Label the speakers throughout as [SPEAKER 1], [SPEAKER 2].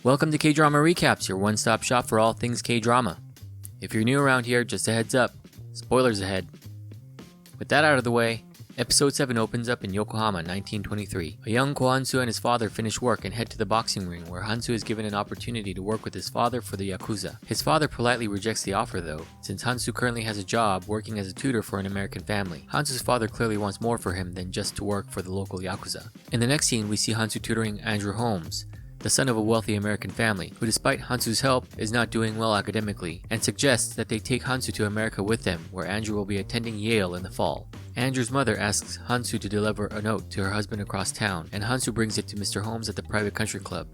[SPEAKER 1] Welcome to K-Drama Recaps, your one-stop shop for all things K-Drama. If you're new around here, just a heads up, spoilers ahead. With that out of the way, Episode 7 opens up in Yokohama, 1923. A young Ko Hansu and his father finish work and head to the boxing ring, where Hansu is given an opportunity to work with his father for the Yakuza. His father politely rejects the offer though, since Hansu currently has a job working as a tutor for an American family. Hansu's father clearly wants more for him than just to work for the local Yakuza. In the next scene, we see Hansu tutoring Andrew Holmes, the son of a wealthy American family, who despite Hansu's help is not doing well academically, and suggests that they take Hansu to America with them, where Andrew will be attending Yale in the fall. Andrew's mother asks Hansu to deliver a note to her husband across town, and Hansu brings it to Mr. Holmes at the private country club.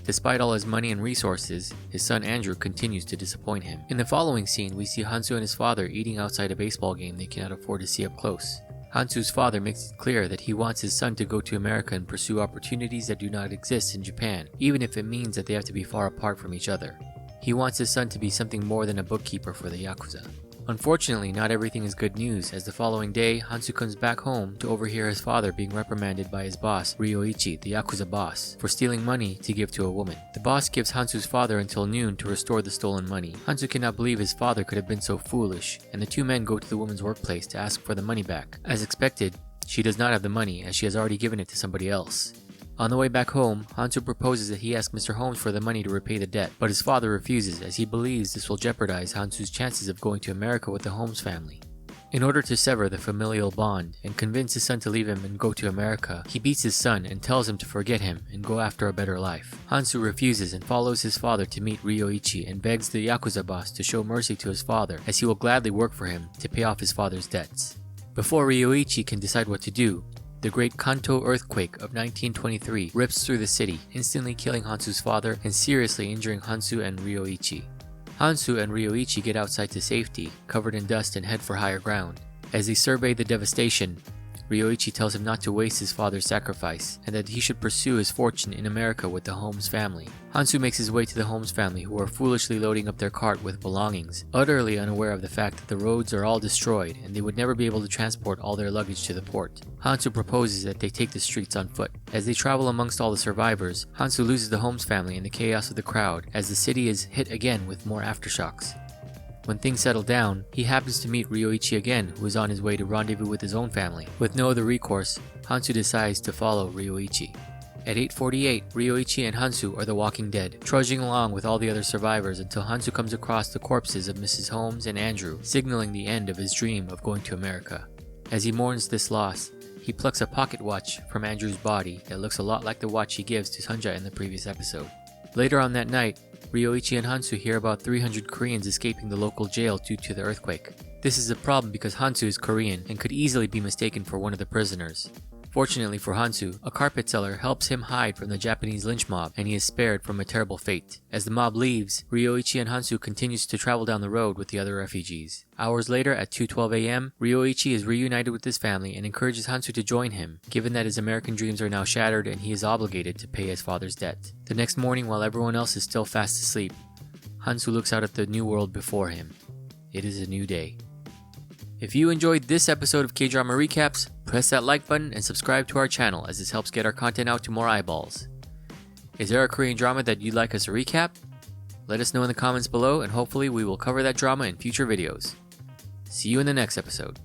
[SPEAKER 1] Despite all his money and resources, his son Andrew continues to disappoint him. In the following scene, we see Hansu and his father eating outside a baseball game they cannot afford to see up close. Hansu's father makes it clear that he wants his son to go to America and pursue opportunities that do not exist in Japan, even if it means that they have to be far apart from each other. He wants his son to be something more than a bookkeeper for the Yakuza. Unfortunately, not everything is good news, as the following day, Hansu comes back home to overhear his father being reprimanded by his boss, Ryoichi, the Yakuza boss, for stealing money to give to a woman. The boss gives Hansu's father until noon to restore the stolen money. Hansu cannot believe his father could have been so foolish, and the two men go to the woman's workplace to ask for the money back. As expected, she does not have the money, as she has already given it to somebody else. On the way back home, Hansu proposes that he ask Mr. Holmes for the money to repay the debt, but his father refuses as he believes this will jeopardize Hansu's chances of going to America with the Holmes family. In order to sever the familial bond and convince his son to leave him and go to America, he beats his son and tells him to forget him and go after a better life. Hansu refuses and follows his father to meet Ryoichi and begs the Yakuza boss to show mercy to his father, as he will gladly work for him to pay off his father's debts. Before Ryoichi can decide what to do, the Great Kanto earthquake of 1923 rips through the city, instantly killing Hansu's father and seriously injuring Hansu and Ryoichi. Hansu and Ryoichi get outside to safety, covered in dust, and head for higher ground. As they survey the devastation, Ryoichi tells him not to waste his father's sacrifice, and that he should pursue his fortune in America with the Holmes family. Hansu makes his way to the Holmes family, who are foolishly loading up their cart with belongings, utterly unaware of the fact that the roads are all destroyed and they would never be able to transport all their luggage to the port. Hansu proposes that they take the streets on foot. As they travel amongst all the survivors, Hansu loses the Holmes family in the chaos of the crowd, as the city is hit again with more aftershocks. When things settle down, he happens to meet Ryoichi again, who is on his way to rendezvous with his own family. With no other recourse, Hansu decides to follow Ryoichi. At 8:48, Ryoichi and Hansu are the walking dead, trudging along with all the other survivors until Hansu comes across the corpses of Mrs. Holmes and Andrew, signaling the end of his dream of going to America. As he mourns this loss, he plucks a pocket watch from Andrew's body that looks a lot like the watch he gives to Sunja in the previous episode. Later on that night, Ryoichi and Hansu hear about 300 Koreans escaping the local jail due to the earthquake. This is a problem because Hansu is Korean and could easily be mistaken for one of the prisoners. Fortunately for Hansu, a carpet seller helps him hide from the Japanese lynch mob, and he is spared from a terrible fate. As the mob leaves, Ryoichi and Hansu continues to travel down the road with the other refugees. Hours later, at 2:12 a.m., Ryoichi is reunited with his family and encourages Hansu to join him, given that his American dreams are now shattered and he is obligated to pay his father's debt. The next morning, while everyone else is still fast asleep, Hansu looks out at the new world before him. It is a new day. If you enjoyed this episode of K-Drama Recaps, press that like button and subscribe to our channel, as this helps get our content out to more eyeballs. Is there a Korean drama that you'd like us to recap? Let us know in the comments below, and hopefully we will cover that drama in future videos. See you in the next episode.